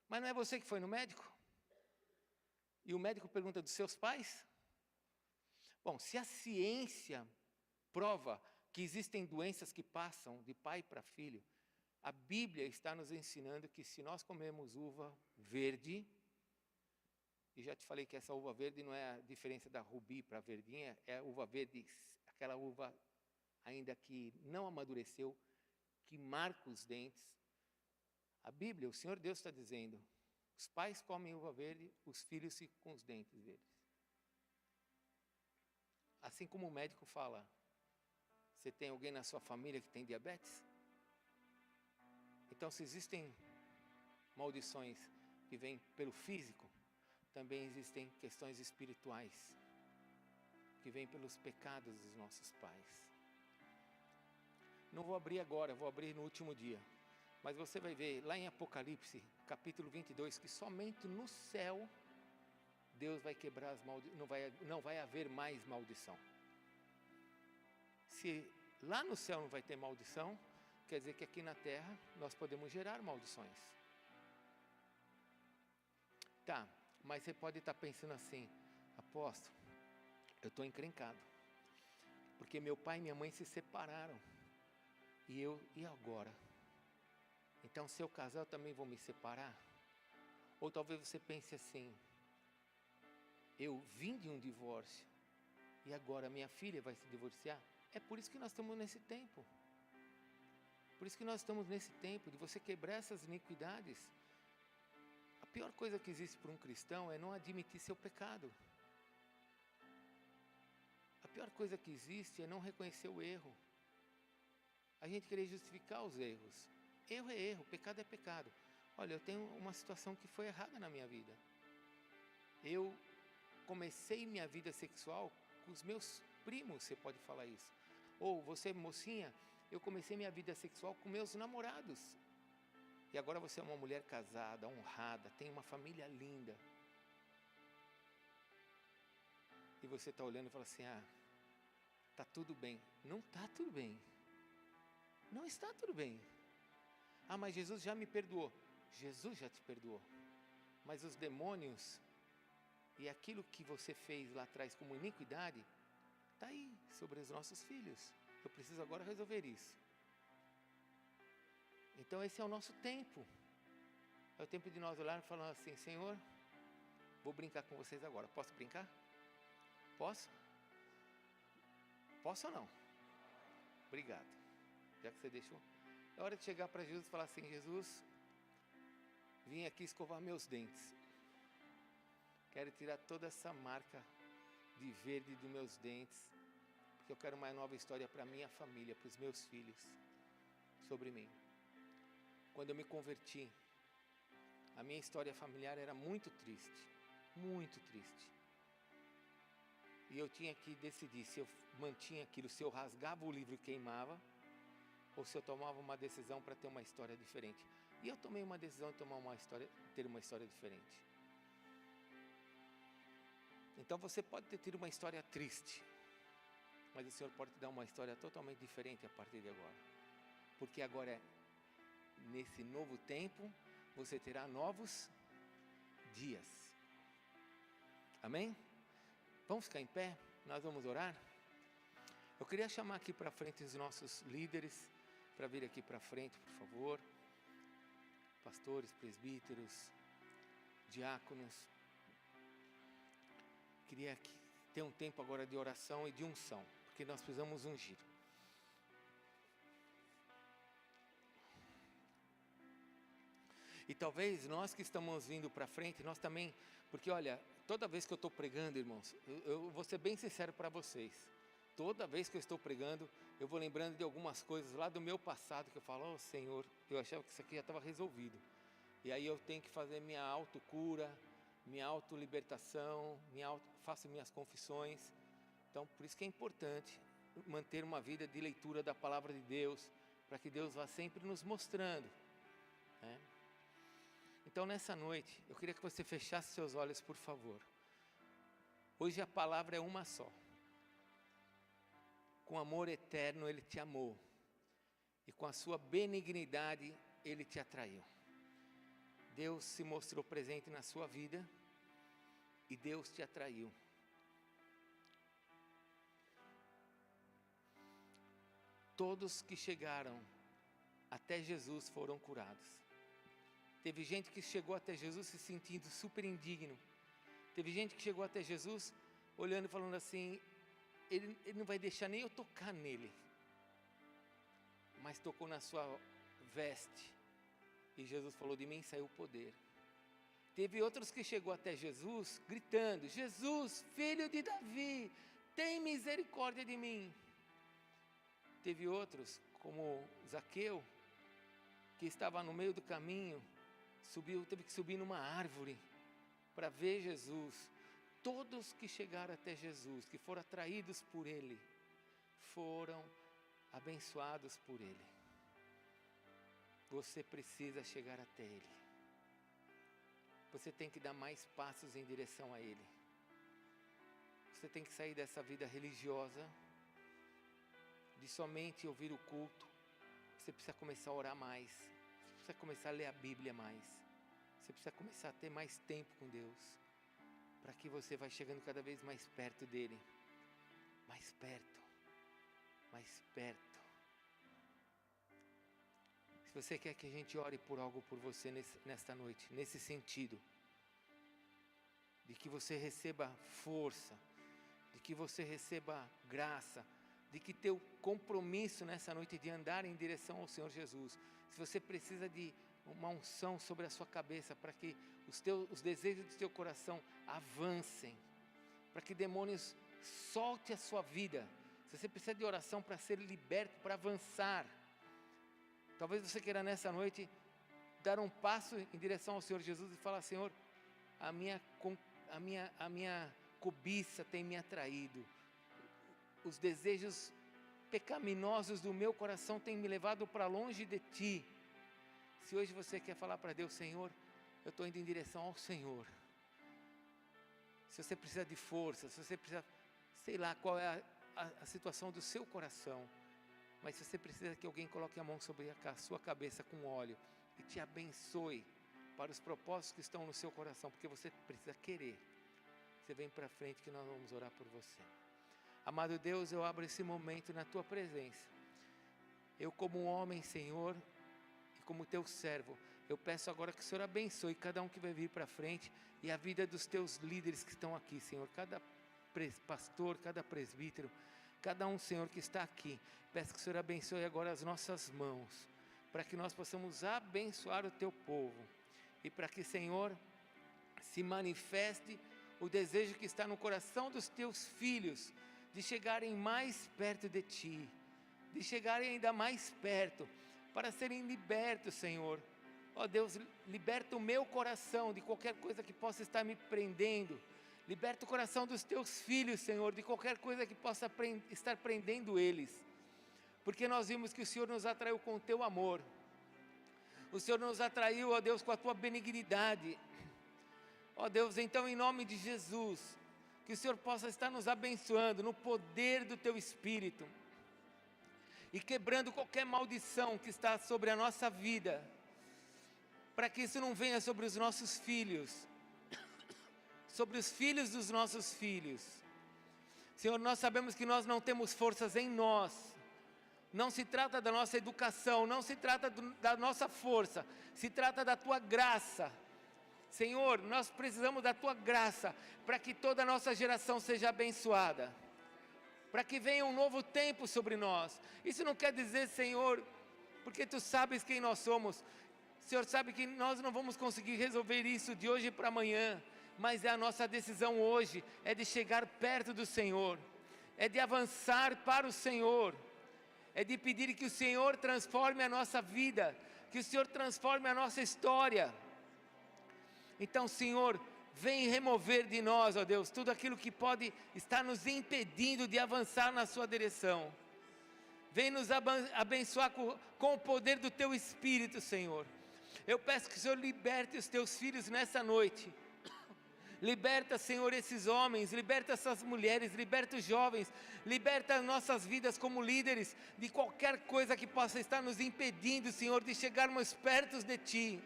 Mas não é você que foi no médico? E o médico pergunta dos seus pais? Bom, se a ciência prova que existem doenças que passam de pai para filho, a Bíblia está nos ensinando que se nós comemos uva verde, e já te falei que essa uva verde não é a diferença da rubi para a verdinha, é a uva verde, aquela uva ainda que não amadureceu, que marca os dentes. A Bíblia, o Senhor Deus está dizendo, os pais comem uva verde, os filhos ficam com os dentes verdes. Assim como o médico fala, você tem alguém na sua família que tem diabetes? Então, se existem maldições que vêm pelo físico, também existem questões espirituais que vêm pelos pecados dos nossos pais. Não vou abrir agora, vou abrir no último dia. Mas você vai ver lá em Apocalipse, capítulo 22, que somente no céu Deus vai quebrar as maldições, não vai haver mais maldição. Se lá no céu não vai ter maldição, quer dizer que aqui na terra nós podemos gerar maldições. Tá, mas você pode estar pensando assim, apóstolo, eu estou encrencado, porque meu pai e minha mãe se separaram, e agora? Então se eu casar eu também vou me separar? Ou talvez você pense assim, eu vim de um divórcio, e agora minha filha vai se divorciar? É por isso que nós estamos nesse tempo. Por isso que nós estamos nesse tempo de você quebrar essas iniquidades. A pior coisa que existe para um cristão é não admitir seu pecado. A pior coisa que existe é não reconhecer o erro. A gente querer justificar os erros. Erro é erro, pecado é pecado. Olha, eu tenho uma situação que foi errada na minha vida. Eu comecei minha vida sexual com os meus primos, você pode falar isso. Ou você, mocinha, eu comecei minha vida sexual com meus namorados. E agora você é uma mulher casada, honrada, tem uma família linda. E você está olhando e fala assim, está tudo bem. Não está tudo bem. Não está tudo bem. Mas Jesus já me perdoou. Jesus já te perdoou. Mas os demônios E aquilo que você fez lá atrás como iniquidade, está aí sobre os nossos filhos. Eu preciso agora resolver isso. Então esse é o nosso tempo. É o tempo de nós olharmos e falar assim: Senhor, vou brincar com vocês agora. Posso brincar? Posso? Posso ou não? Obrigado. Já que você deixou. É hora de chegar para Jesus e falar assim: Jesus, vim aqui escovar meus dentes. Quero tirar toda essa marca de verde dos meus dentes, porque eu quero uma nova história para minha família, para os meus filhos, sobre mim. Quando eu me converti, a minha história familiar era muito triste, muito triste. E eu tinha que decidir se eu mantinha aquilo, se eu rasgava o livro e queimava, ou se eu tomava uma decisão para ter uma história diferente. E eu tomei uma decisão de ter uma história diferente. Então você pode ter tido uma história triste, mas o Senhor pode te dar uma história totalmente diferente a partir de agora. Porque agora, nesse novo tempo, você terá novos dias. Amém? Vamos ficar em pé? Nós vamos orar? Eu queria chamar aqui para frente os nossos líderes, para vir aqui para frente, por favor. Pastores, presbíteros, diáconos. Queria ter um tempo agora de oração e de unção, porque nós precisamos ungir. E talvez nós que estamos vindo para frente, nós também, porque olha, toda vez que eu estou pregando, irmãos, eu vou ser bem sincero para vocês. Toda vez que eu estou pregando, eu vou lembrando de algumas coisas lá do meu passado, que eu falo: oh Senhor, eu achava que isso aqui já estava resolvido. E aí eu tenho que fazer minha autocura, minha autolibertação, faço minhas confissões. Então, por isso que é importante manter uma vida de leitura da palavra de Deus, para que Deus vá sempre nos mostrando, né? Então, nessa noite, eu queria que você fechasse seus olhos, por favor. Hoje a palavra é uma só. Com amor eterno Ele te amou, e com a sua benignidade Ele te atraiu. Deus se mostrou presente na sua vida, e Deus te atraiu. Todos que chegaram até Jesus foram curados. Teve gente que chegou até Jesus se sentindo super indigno. Teve gente que chegou até Jesus olhando e falando assim: ele não vai deixar nem eu tocar nele. Mas tocou na sua veste, e Jesus falou: de mim saiu o poder. Teve outros que chegou até Jesus gritando: Jesus, filho de Davi, tem misericórdia de mim. Teve outros, como Zaqueu, que estava no meio do caminho, teve que subir numa árvore para ver Jesus. Todos que chegaram até Jesus, que foram atraídos por Ele, foram abençoados por Ele. Você precisa chegar até Ele. Você tem que dar mais passos em direção a Ele. Você tem que sair dessa vida religiosa, de somente ouvir o culto. Você precisa começar a orar mais. Você precisa começar a ler a Bíblia mais. Você precisa começar a ter mais tempo com Deus, para que você vá chegando cada vez mais perto dEle. Mais perto. Mais perto. Se você quer que a gente ore por algo por você nesta noite, nesse sentido, de que você receba força, de que você receba graça, de que teu compromisso nessa noite de andar em direção ao Senhor Jesus. Se você precisa de uma unção sobre a sua cabeça, para que os desejos do teu coração avancem, para que demônios solte a sua vida. Se você precisa de oração para ser liberto, para avançar, talvez você queira nessa noite dar um passo em direção ao Senhor Jesus e falar: Senhor, a minha cobiça tem me atraído, os desejos pecaminosos do meu coração têm me levado para longe de Ti. Se hoje você quer falar para Deus: Senhor, eu estou indo em direção ao Senhor. Se você precisa de força, se você precisa, sei lá qual é a situação do seu coração, mas se você precisa que alguém coloque a mão sobre a sua cabeça com óleo e te abençoe para os propósitos que estão no seu coração, porque você precisa querer. Você vem para frente que nós vamos orar por você. Amado Deus, eu abro esse momento na Tua presença. Eu como um homem, Senhor, e como Teu servo, eu peço agora que o Senhor abençoe cada um que vai vir para frente e a vida dos Teus líderes que estão aqui, Senhor. Cada pastor, cada presbítero, cada um, Senhor, que está aqui. Peço que o Senhor abençoe agora as nossas mãos, para que nós possamos abençoar o Teu povo. E para que, Senhor, se manifeste o desejo que está no coração dos Teus filhos, de chegarem mais perto de Ti, de chegarem ainda mais perto, para serem libertos, Senhor. Ó Deus, liberta o meu coração de qualquer coisa que possa estar me prendendo. Liberta o coração dos Teus filhos, Senhor, de qualquer coisa que possa estar prendendo eles. Porque nós vimos que o Senhor nos atraiu com o Teu amor. O Senhor nos atraiu, ó Deus, com a Tua benignidade. Ó Deus, então em nome de Jesus, que o Senhor possa estar nos abençoando no poder do Teu Espírito. E quebrando qualquer maldição que está sobre a nossa vida. Para que isso não venha sobre os nossos filhos. Sobre os filhos dos nossos filhos. Senhor, nós sabemos que nós não temos forças em nós. Não se trata da nossa educação, não se trata da nossa força. Se trata da Tua graça. Senhor, nós precisamos da Tua graça para que toda a nossa geração seja abençoada. Para que venha um novo tempo sobre nós. Isso não quer dizer, Senhor, porque Tu sabes quem nós somos. O Senhor sabe que nós não vamos conseguir resolver isso de hoje para amanhã. Mas é a nossa decisão hoje, é de chegar perto do Senhor. É de avançar para o Senhor. É de pedir que o Senhor transforme a nossa vida. Que o Senhor transforme a nossa história. Então, Senhor, vem remover de nós, ó Deus, tudo aquilo que pode estar nos impedindo de avançar na Sua direção. Vem nos abençoar com o poder do Teu Espírito, Senhor. Eu peço que o Senhor liberte os Teus filhos nessa noite. Liberta, Senhor, esses homens, liberta essas mulheres, liberta os jovens, liberta as nossas vidas como líderes de qualquer coisa que possa estar nos impedindo, Senhor, de chegarmos perto de Ti.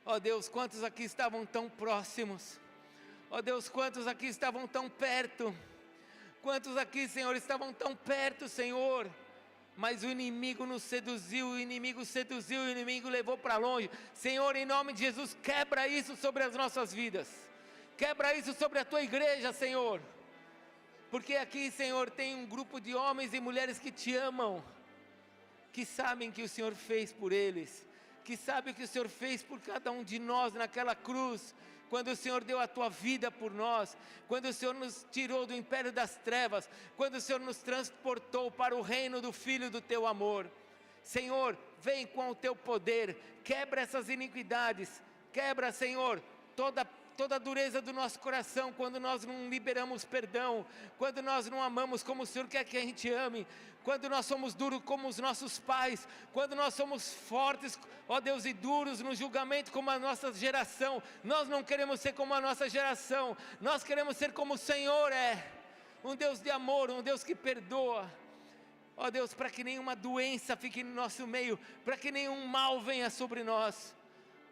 Ó Deus, quantos aqui estavam tão próximos? Ó Deus, quantos aqui estavam tão perto? Quantos aqui, Senhor, estavam tão perto, Senhor? Mas o inimigo nos seduziu, o inimigo seduziu, o inimigo levou para longe. Senhor, em nome de Jesus, quebra isso sobre as nossas vidas. Quebra isso sobre a Tua igreja, Senhor. Porque aqui, Senhor, tem um grupo de homens e mulheres que Te amam. Que sabem que o Senhor fez por eles. Que sabem o que o Senhor fez por cada um de nós naquela cruz. Quando o Senhor deu a Tua vida por nós, quando o Senhor nos tirou do império das trevas, quando o Senhor nos transportou para o reino do Filho do Teu amor. Senhor, vem com o Teu poder, quebra essas iniquidades, quebra, Senhor, toda a dureza do nosso coração, quando nós não liberamos perdão, quando nós não amamos como o Senhor quer que a gente ame, quando nós somos duros como os nossos pais, quando nós somos fortes, ó Deus, e duros no julgamento como a nossa geração. Nós não queremos ser como a nossa geração, nós queremos ser como o Senhor é, um Deus de amor, um Deus que perdoa. Ó Deus, para que nenhuma doença fique no nosso meio, para que nenhum mal venha sobre nós.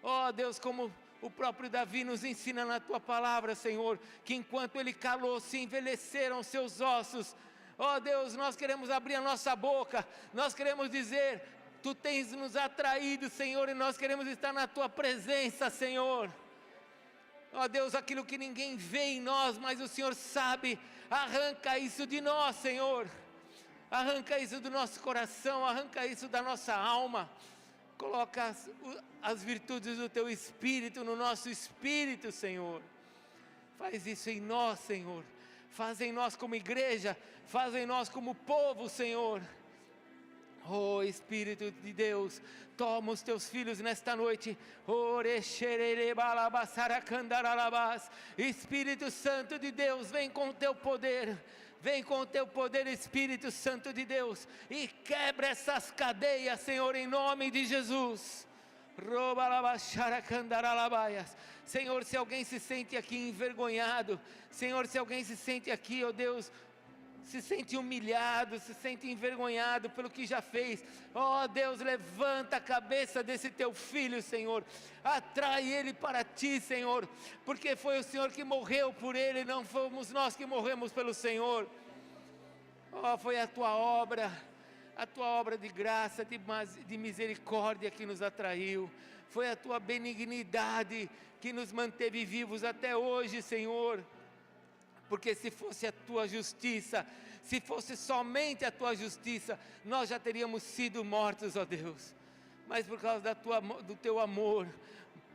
Ó Deus, como o próprio Davi nos ensina na Tua palavra, Senhor, que enquanto ele calou, se envelheceram seus ossos. Ó Deus, nós queremos abrir a nossa boca, nós queremos dizer, Tu tens nos atraído, Senhor, e nós queremos estar na Tua presença, Senhor. Ó Deus, aquilo que ninguém vê em nós, mas o Senhor sabe, arranca isso de nós, Senhor. Arranca isso do nosso coração, arranca isso da nossa alma. Coloca as virtudes do Teu Espírito no nosso espírito, Senhor. Faz isso em nós, Senhor. Faz em nós como igreja, faz em nós como povo, Senhor. Oh Espírito de Deus, toma os Teus filhos nesta noite. Espírito Santo de Deus, vem com o Teu poder. Vem com o Teu poder, Espírito Santo de Deus, e quebra essas cadeias, Senhor, em nome de Jesus. Senhor, se alguém se sente aqui envergonhado, Senhor, se alguém se sente aqui, ó Deus, se sente humilhado, se sente envergonhado pelo que já fez. Ó Deus, levanta a cabeça desse teu filho, Senhor. Atrai ele para ti, Senhor, porque foi o Senhor que morreu por ele, não fomos nós que morremos pelo Senhor. Ó, foi a tua obra de graça, de misericórdia que nos atraiu. Foi a tua benignidade que nos manteve vivos até hoje, Senhor. Porque se fosse a tua justiça, se fosse somente a tua justiça, nós já teríamos sido mortos, ó Deus. Mas por causa do teu amor,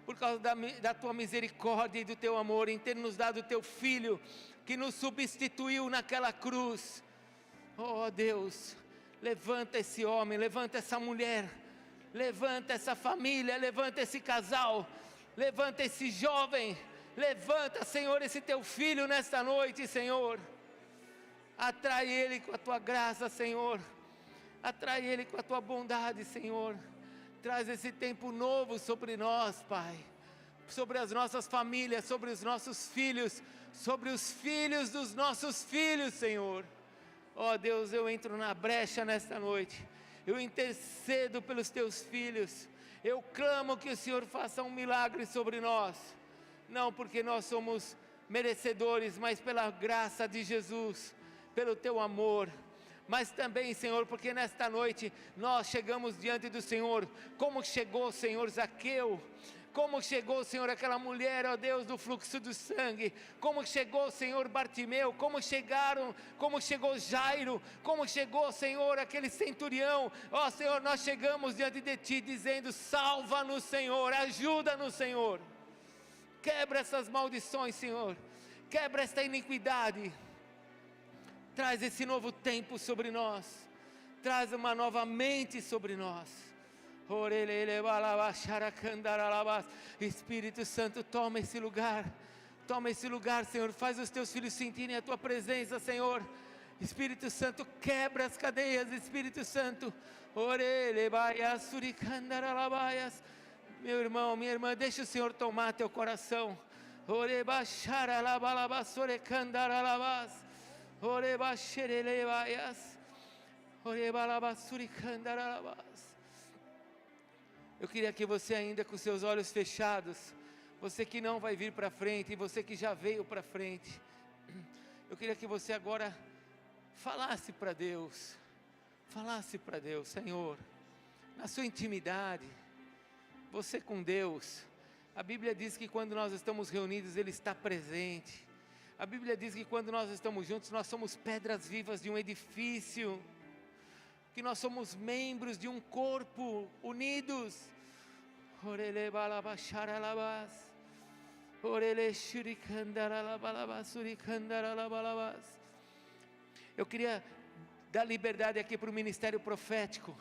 por causa da tua misericórdia e do teu amor, em ter nos dado o teu Filho, que nos substituiu naquela cruz. Ó Deus, levanta esse homem, levanta essa mulher, levanta essa família, levanta esse casal, levanta esse jovem. Levanta, Senhor, esse teu filho nesta noite, Senhor. Atrai ele com a tua graça, Senhor. Atrai ele com a tua bondade, Senhor. Traz esse tempo novo sobre nós, Pai. Sobre as nossas famílias, sobre os nossos filhos, sobre os filhos dos nossos filhos, Senhor. Ó Deus, eu entro na brecha nesta noite. Eu intercedo pelos teus filhos. Eu clamo que o Senhor faça um milagre sobre nós. Não porque nós somos merecedores, mas pela graça de Jesus, pelo teu amor. Mas também, Senhor, porque nesta noite nós chegamos diante do Senhor, como chegou, Senhor, Zaqueu, como chegou, Senhor, aquela mulher, ó Deus, do fluxo do sangue, como chegou, Senhor, Bartimeu, como chegou Jairo, como chegou, Senhor, aquele centurião. Ó Senhor, nós chegamos diante de Ti dizendo: salva-nos, Senhor, ajuda-nos, Senhor. Quebra essas maldições, Senhor. Quebra esta iniquidade. Traz esse novo tempo sobre nós. Traz uma nova mente sobre nós. Espírito Santo, toma esse lugar. Toma esse lugar, Senhor. Faz os teus filhos sentirem a tua presença, Senhor. Espírito Santo, quebra as cadeias. Espírito Santo. Meu irmão, minha irmã, deixa o Senhor tomar teu coração. Eu queria que você, ainda com seus olhos fechados, você que não vai vir para frente, e você que já veio para frente, eu queria que você agora falasse para Deus, Senhor, na sua intimidade, você com Deus. A Bíblia diz que quando nós estamos reunidos, Ele está presente. A Bíblia diz que quando nós estamos juntos, nós somos pedras vivas de um edifício, que nós somos membros de um corpo, unidos. Eu queria dar liberdade aqui para o ministério profético.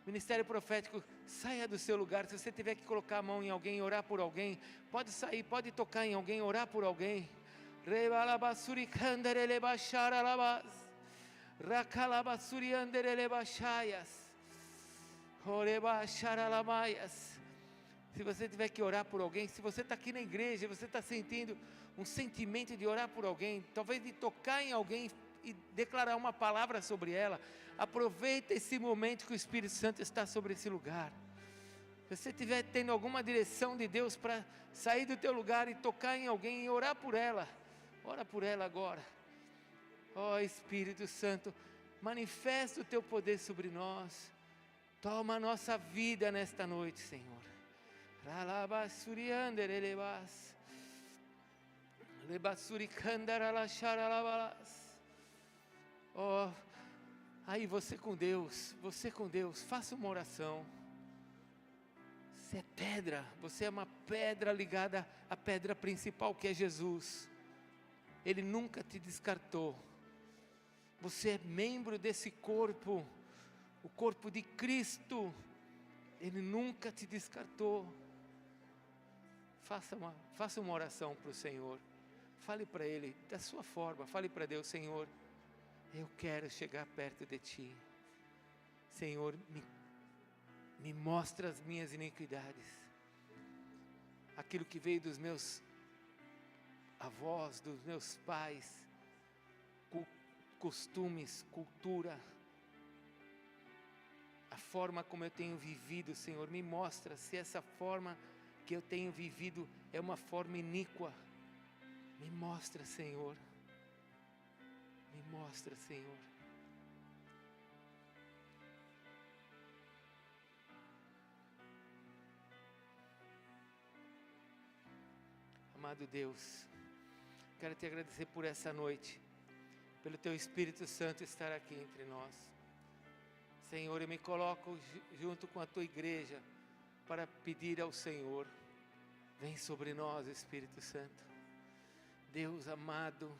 Ministério profético, saia do seu lugar. Se você tiver que colocar a mão em alguém, orar por alguém, pode sair, pode tocar em alguém, orar por alguém. Se você tiver que orar por alguém, se você está aqui na igreja, você está sentindo um sentimento de orar por alguém, talvez de tocar em alguém e declarar uma palavra sobre ela, aproveita esse momento que o Espírito Santo está sobre esse lugar. Se você estiver tendo alguma direção de Deus para sair do teu lugar e tocar em alguém e orar por ela, ora por ela agora. Ó Espírito Santo, manifesta o teu poder sobre nós. Toma a nossa vida nesta noite, Senhor. Ó, aí você com Deus, faça uma oração. Você é pedra, você é uma pedra ligada à pedra principal, que é Jesus. Ele nunca te descartou. Você é membro desse corpo, o corpo de Cristo. Ele nunca te descartou. Faça uma oração para o Senhor. Fale para Ele, da sua forma, fale para Deus: Senhor, eu quero chegar perto de Ti. Senhor, me mostra as minhas iniquidades, aquilo que veio dos meus avós, dos meus pais, costumes, cultura, a forma como eu tenho vivido, Senhor, me mostra se essa forma que eu tenho vivido é uma forma iníqua. Me mostra, Senhor. Me mostra, Senhor. Amado Deus, quero te agradecer por essa noite, pelo teu Espírito Santo estar aqui entre nós. Senhor, eu me coloco junto com a tua igreja para pedir ao Senhor, vem sobre nós, Espírito Santo. Deus amado,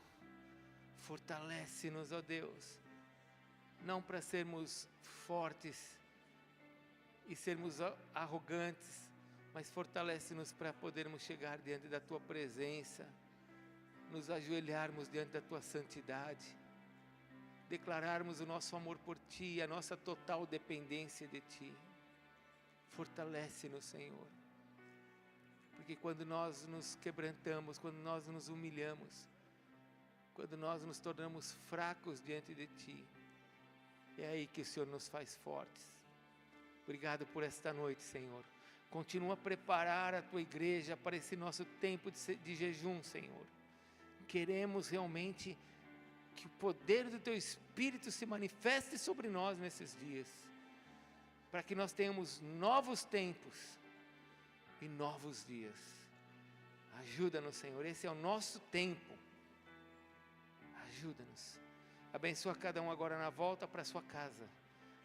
fortalece-nos, ó Deus, não para sermos fortes e sermos arrogantes, mas fortalece-nos para podermos chegar diante da tua presença, nos ajoelharmos diante da tua santidade, declararmos o nosso amor por ti, a nossa total dependência de ti. Fortalece-nos, Senhor, porque quando nós nos quebrantamos, quando nós nos humilhamos, quando nós nos tornamos fracos diante de ti, é aí que o Senhor nos faz fortes. Obrigado por esta noite, Senhor. Continua a preparar a tua igreja para esse nosso tempo de jejum, Senhor. Queremos realmente que o poder do teu Espírito se manifeste sobre nós nesses dias, para que nós tenhamos novos tempos e novos dias. Ajuda-nos, Senhor, esse é o nosso tempo. Ajuda-nos. Abençoa cada um agora na volta para sua casa.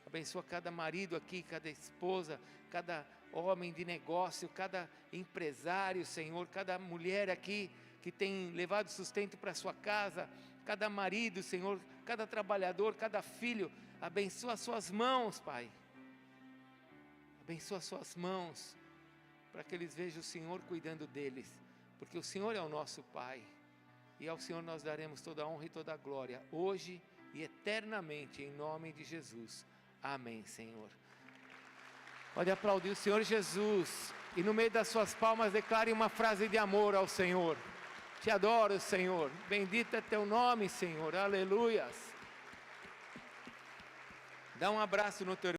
Abençoa cada marido aqui, cada esposa, cada homem de negócio, cada empresário, Senhor, cada mulher aqui que tem levado sustento para sua casa, cada marido, Senhor, cada trabalhador, cada filho. Abençoa as suas mãos, Pai. Abençoa as suas mãos, para que eles vejam o Senhor cuidando deles, porque o Senhor é o nosso Pai, e ao Senhor nós daremos toda a honra e toda a glória, hoje e eternamente, em nome de Jesus. Amém, Senhor. Pode aplaudir o Senhor Jesus, e no meio das suas palmas declare uma frase de amor ao Senhor. Te adoro, Senhor, bendito é teu nome, Senhor, aleluias. Dá um abraço no teu